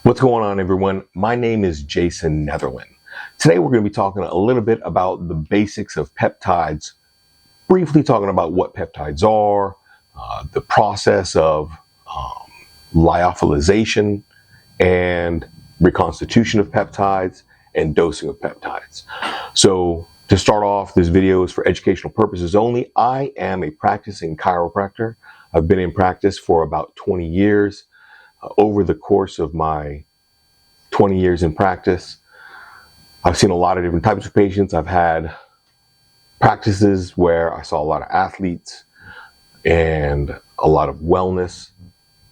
What's going on, everyone? My name is Jason Netherland. Today we're going to be talking a little bit about the basics of peptides, briefly talking about what peptides are, the process of lyophilization and reconstitution of peptides, and dosing of peptides. So to start off, this video is for educational purposes only. I am a practicing chiropractor. I've been in practice for about 20 years. Over the course of my 20 years in practice, I've seen a lot of different types of patients. I've had practices where I saw a lot of athletes and a lot of wellness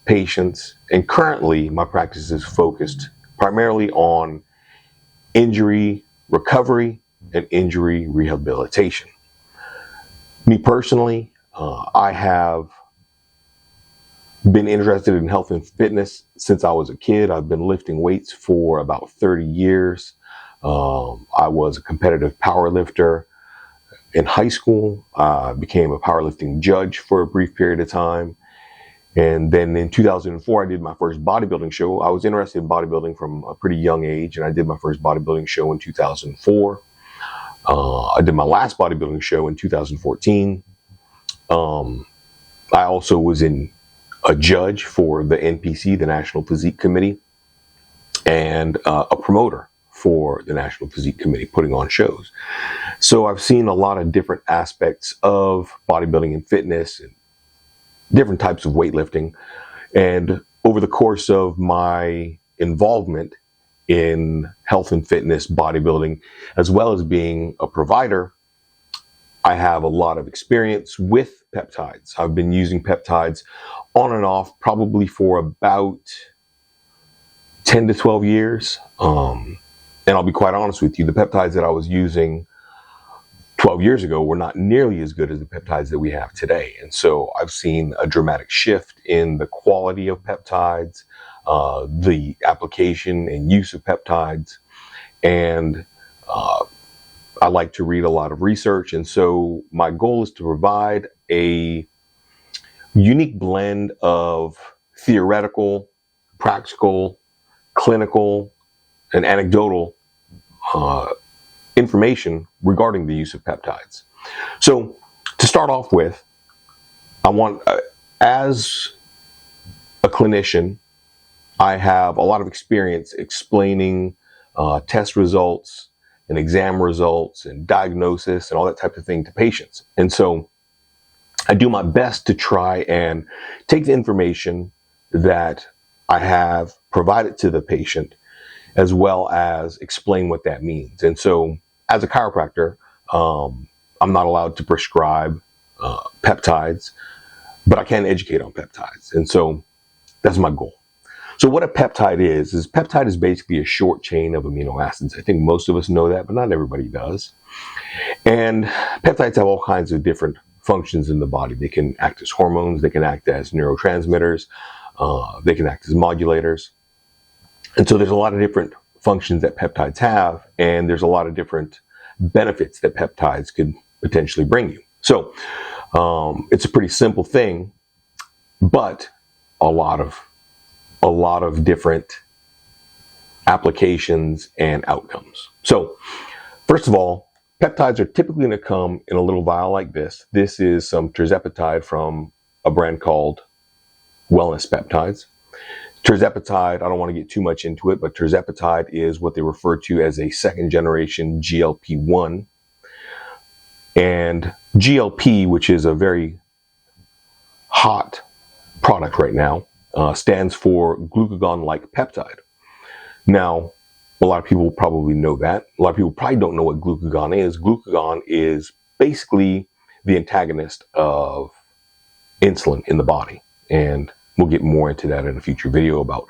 patients. And currently, my practice is focused primarily on injury recovery and injury rehabilitation. Me personally, I have been interested in health and fitness since I was a kid. I've been lifting weights for about 30 years. I was a competitive power lifter in high school. I became a powerlifting judge for a brief period of time. And then in 2004, I did my first bodybuilding show. I was interested in bodybuilding from a pretty young age, and I did my first bodybuilding show in 2004. I did my last bodybuilding show in 2014. I also was a judge for the NPC, the National Physique Committee, and a promoter for the National Physique Committee, putting on shows. So I've seen a lot of different aspects of bodybuilding and fitness and different types of weightlifting. And over the course of my involvement in health and fitness, bodybuilding, as well as being a provider, I have a lot of experience with peptides. I've been using peptides on and off probably for about 10 to 12 years. And I'll be quite honest with you, the peptides that I was using 12 years ago were not nearly as good as the peptides that we have today. And so I've seen a dramatic shift in the quality of peptides, the application and use of peptides, and I like to read a lot of research. And so my goal is to provide a unique blend of theoretical, practical, clinical, and anecdotal information regarding the use of peptides. So to start off with, I want, as a clinician, I have a lot of experience explaining test results and exam results and diagnosis and all that type of thing to patients. And so I do my best to try and take the information that I have provided to the patient, as well as explain what that means. And so as a chiropractor, I'm not allowed to prescribe peptides, but I can educate on peptides. And so that's my goal. So what a peptide is peptide is basically a short chain of amino acids. I think most of us know that, but not everybody does. And peptides have all kinds of different functions in the body. They can act as hormones, they can act as neurotransmitters, they can act as modulators. And so there's a lot of different functions that peptides have, and there's a lot of different benefits that peptides could potentially bring you. So it's a pretty simple thing, but a lot of different applications and outcomes. So first of all, peptides are typically going to come in a little vial like this. This is some tirzepatide from a brand called Wellness Peptides. Tirzepatide, I don't want to get too much into it, but tirzepatide is what they refer to as a second generation GLP-1. And GLP, which is a very hot product right now, stands for glucagon-like peptide. Now, a lot of people probably know that. A lot of people probably don't know what glucagon is. Glucagon is basically the antagonist of insulin in the body. And we'll get more into that in a future video about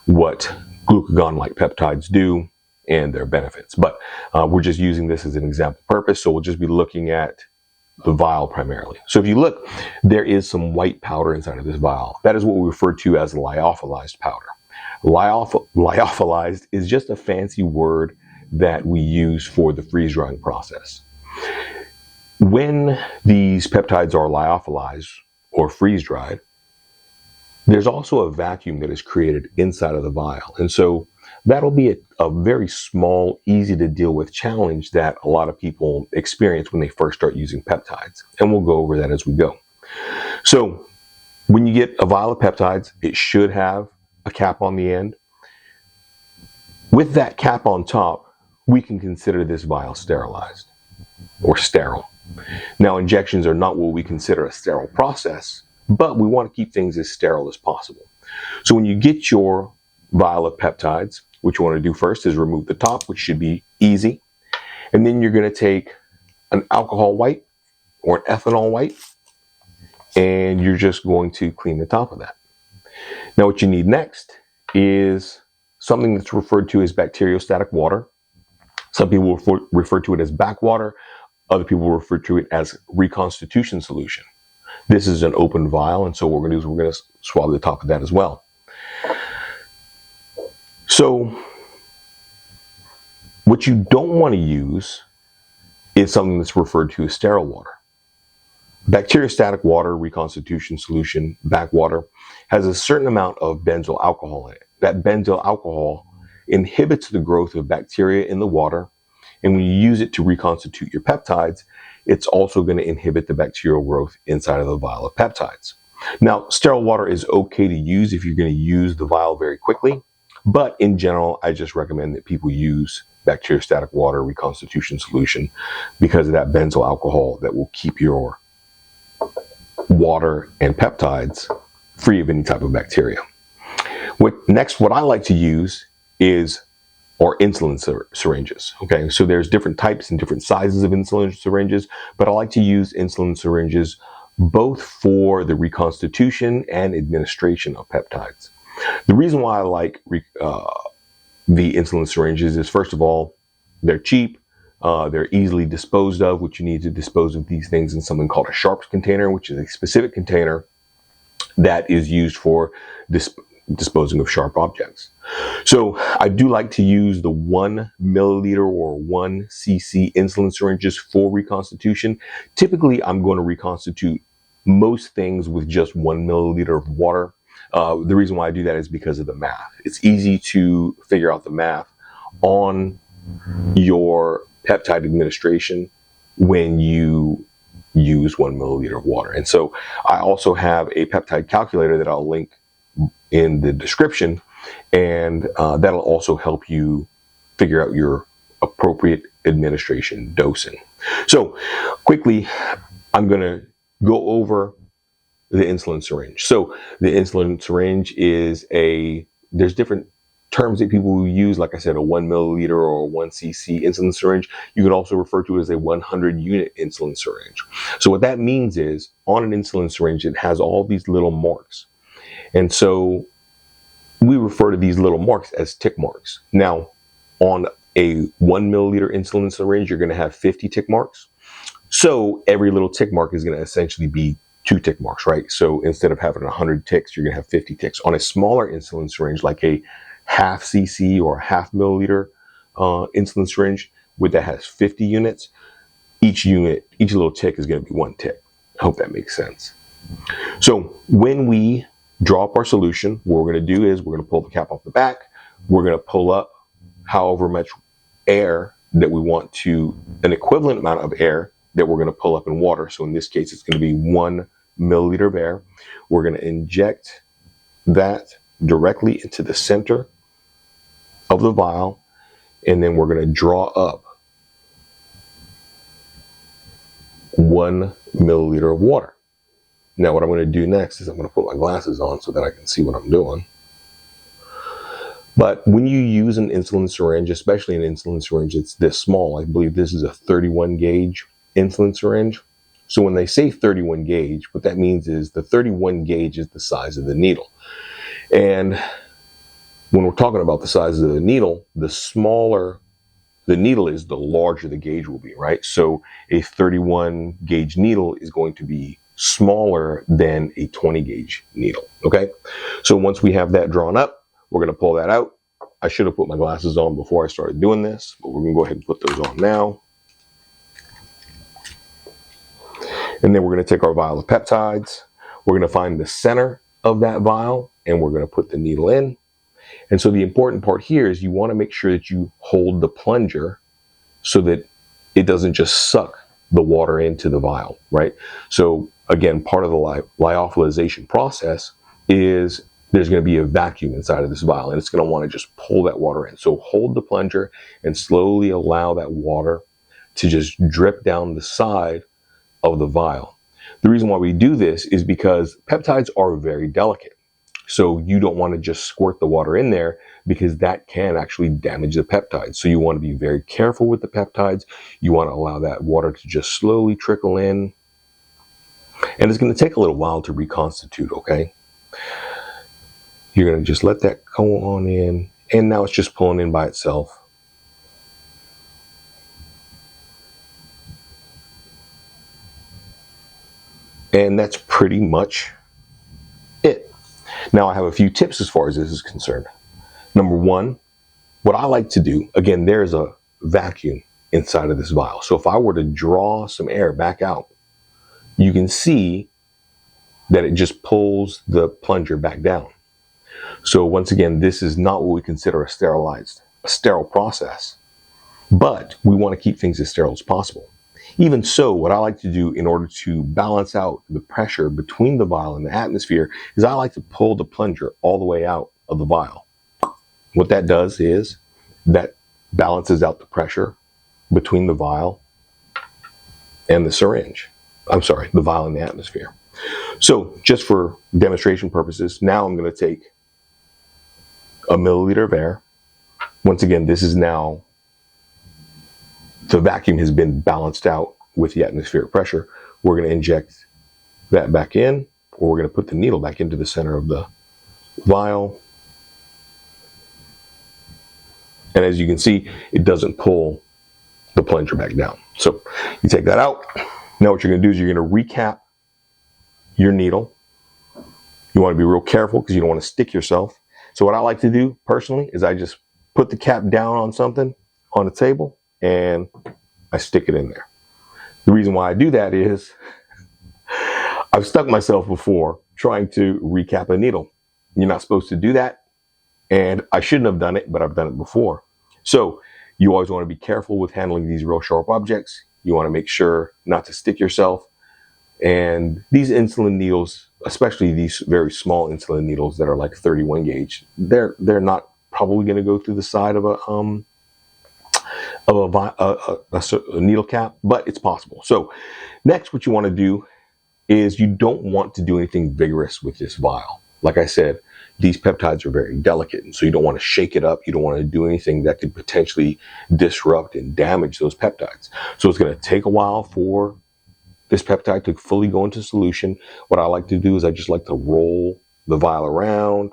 what glucagon-like peptides do and their benefits. But we're just using this as an example purpose, so we'll just be looking at the vial primarily. So if you look, there is some white powder inside of this vial. That is what we refer to as lyophilized powder. Lyophilized is just a fancy word that we use for the freeze drying process. When these peptides are lyophilized or freeze dried, There's also a vacuum that is created inside of the vial. And so that'll be a very small, easy to deal with challenge that a lot of people experience when they first start using peptides. And we'll go over that as we go. So when you get a vial of peptides, it should have a cap on the end. With that cap on top, we can consider this vial sterilized or sterile. Now, injections are not what we consider a sterile process, but we want to keep things as sterile as possible. So when you get your vial of peptides, what you want to do first is remove the top, which should be easy. And then you're going to take an alcohol wipe or an ethanol wipe, and you're just going to clean the top of that. Now, what you need next is something that's referred to as bacteriostatic water. Some people refer to it as backwater. Other people refer to it as reconstitution solution. This is an open vial, and so what we're going to do is we're going to swab the top of that as well. So what you don't want to use is something that's referred to as sterile water. Bacteriostatic water, reconstitution solution, backwater, has a certain amount of benzyl alcohol in it. That benzyl alcohol inhibits the growth of bacteria in the water, and when you use it to reconstitute your peptides, it's also going to inhibit the bacterial growth inside of the vial of peptides. Now, sterile water is okay to use if you're going to use the vial very quickly, but in general, I just recommend that people use bacteriostatic water reconstitution solution because of that benzyl alcohol that will keep your water and peptides free of any type of bacteria. What I like to use is insulin syringes. Okay, so there's different types and different sizes of insulin syringes, but I like to use insulin syringes both for the reconstitution and administration of peptides. The reason why I like the insulin syringes is, first of all, they're cheap, they're easily disposed of, which you need to dispose of these things in something called a sharps container, which is a specific container that is used for disposing of sharp objects. So I do like to use the 1 milliliter or 1 cc insulin syringes for reconstitution. Typically, I'm going to reconstitute most things with just 1 milliliter of water. The reason why I do that is because of the math. It's easy to figure out the math on your peptide administration when you use 1 milliliter of water. And so I also have a peptide calculator that I'll link in the description, and that'll also help you figure out your appropriate administration dosing. So quickly, I'm going to go over the insulin syringe. So the insulin syringe is there's different terms that people use, like I said, a 1 milliliter or 1 cc insulin syringe. You can also refer to it as a 100 unit insulin syringe. So what that means is, on an insulin syringe, it has all these little marks. And so we refer to these little marks as tick marks. Now, on a 1 milliliter insulin syringe, you're going to have 50 tick marks. So every little tick mark is going to essentially be 2 tick marks, right? So instead of having 100 ticks, you're going to have 50 ticks. On a smaller insulin syringe, like a half cc or half milliliter insulin syringe, that has 50 units, each little tick is going to be 1 tick. I hope that makes sense. So when we draw up our solution, what we're going to do is we're going to pull the cap off the back. We're going to pull up however much air that we want to, an equivalent amount of air that we're going to pull up in water. So in this case, it's going to be 1 milliliter of air. We're going to inject that directly into the center of the vial, and then we're going to draw up 1 milliliter of water. Now, what I'm going to do next is I'm going to put my glasses on so that I can see what I'm doing. But when you use an insulin syringe, especially an insulin syringe that's this small, I believe this is a 31 gauge insulin syringe. So when they say 31 gauge, what that means is the 31 gauge is the size of the needle. And when we're talking about the size of the needle, the smaller the needle is, the larger the gauge will be, right? So a 31 gauge needle is going to be smaller than a 20 gauge needle. Okay, so once we have that drawn up, we're going to pull that out. I should have put my glasses on before I started doing this, but we're going to go ahead and put those on now. And then we're going to take our vial of peptides. We're going to find the center of that vial, and we're going to put the needle in. And so the important part here is you want to make sure that you hold the plunger so that it doesn't just suck the water into the vial, right? So again, part of the lyophilization process is there's going to be a vacuum inside of this vial, and it's going to want to just pull that water in. So hold the plunger and slowly allow that water to just drip down the side of the vial. The reason why we do this is because peptides are very delicate. So you don't want to just squirt the water in there because that can actually damage the peptides. So you want to be very careful with the peptides. You want to allow that water to just slowly trickle in. And it's going to take a little while to reconstitute, okay? You're going to just let that go on in. And now it's just pulling in by itself. And that's pretty much it. Now I have a few tips as far as this is concerned. Number one, what I like to do, again, there's a vacuum inside of this vial. So if I were to draw some air back out, you can see that it just pulls the plunger back down. So once again, this is not what we consider a sterile process, but we want to keep things as sterile as possible. Even so, what I like to do in order to balance out the pressure between the vial and the atmosphere is I like to pull the plunger all the way out of the vial. What that does is that balances out the pressure between the vial and the syringe. I'm sorry, the vial and the atmosphere. So just for demonstration purposes, now I'm going to take a milliliter of air. Once again, this is now the vacuum has been balanced out with the atmospheric pressure. We're going to inject that back in, or we're going to put the needle back into the center of the vial. And as you can see, it doesn't pull the plunger back down. So you take that out. Now what you're going to do is you're going to recap your needle. You want to be real careful because you don't want to stick yourself. So what I like to do personally is I just put the cap down on something on the table and I stick it in there. The reason why I do that is I've stuck myself before trying to recap a needle. You're not supposed to do that. And I shouldn't have done it, but I've done it before. So you always want to be careful with handling these real sharp objects. You want to make sure not to stick yourself. And these insulin needles, especially these very small insulin needles that are like 31 gauge, they're not probably going to go through the side of a needle cap, but it's possible. So next, what you want to do is you don't want to do anything vigorous with this vial. Like I said, these peptides are very delicate, and so you don't want to shake it up. You don't want to do anything that could potentially disrupt and damage those peptides. So it's going to take a while for this peptide to fully go into solution. What I like to do is I just like to roll the vial around,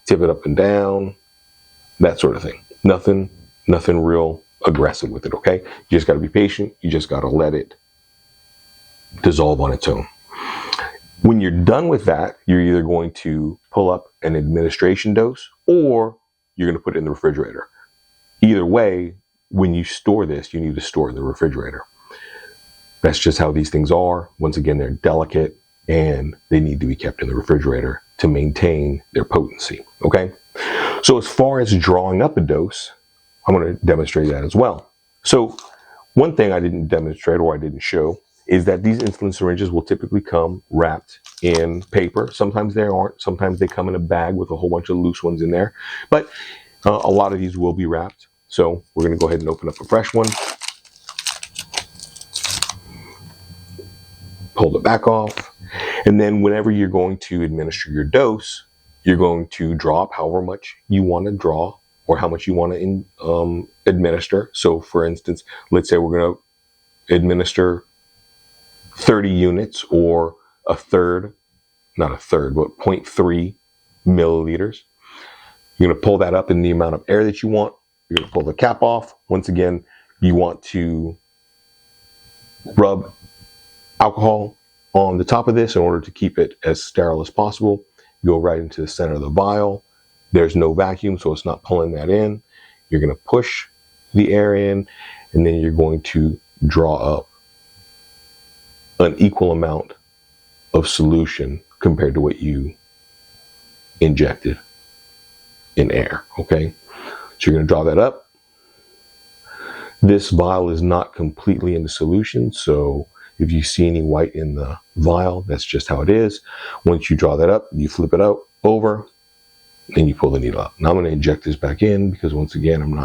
tip it up and down, that sort of thing. Nothing real aggressive with it, okay? You just got to be patient. You just got to let it dissolve on its own. When you're done with that, you're either going to pull up an administration dose or you're going to put it in the refrigerator. Either way, when you store this, you need to store it in the refrigerator. That's just how these things are. Once again, they're delicate and they need to be kept in the refrigerator to maintain their potency, okay? So as far as drawing up a dose, I'm going to demonstrate that as well. So one thing I didn't demonstrate or I didn't show is that these insulin syringes will typically come wrapped in paper. Sometimes they aren't. Sometimes they come in a bag with a whole bunch of loose ones in there. But a lot of these will be wrapped. So we're going to go ahead and open up a fresh one. Pull the back off. And then whenever you're going to administer your dose, you're going to draw up however much you want to draw or how much you want to administer. So for instance, let's say we're going to administer 30 units or not a third, but 0.3 milliliters. You're going to pull that up in the amount of air that you want. You're going to pull the cap off. Once again, you want to rub alcohol on the top of this in order to keep it as sterile as possible. Go right into the center of the vial. There's no vacuum, so it's not pulling that in. You're going to push the air in, and then you're going to draw up an equal amount of solution compared to what you injected in air, okay? So you're going to draw that up. This vial is not completely in the solution, so if you see any white in the vial, that's just how it is. Once you draw that up, you flip it out over, and you pull the needle out. Now I'm going to inject this back in because once again,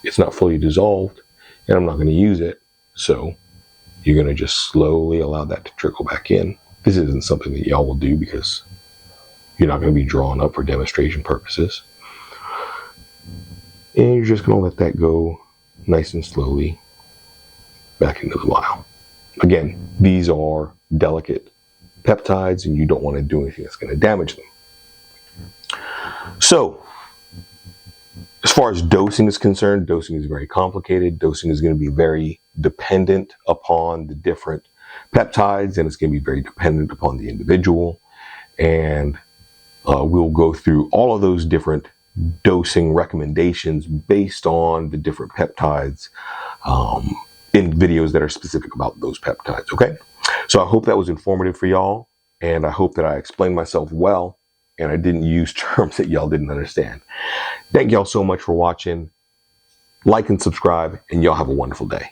it's not fully dissolved, and I'm not going to use it. So you're going to just slowly allow that to trickle back in. This isn't something that y'all will do because you're not going to be drawing up for demonstration purposes. And you're just going to let that go nice and slowly back into the vial. Again, these are delicate peptides and you don't want to do anything that's going to damage them. So, as far as dosing is concerned, dosing is very complicated. Dosing is going to be very dependent upon the different peptides, and it's going to be very dependent upon the individual. And we'll go through all of those different dosing recommendations based on the different peptides in videos that are specific about those peptides, okay? So I hope that was informative for y'all, and I hope that I explained myself well, and I didn't use terms that y'all didn't understand. Thank y'all so much for watching. Like and subscribe, and y'all have a wonderful day.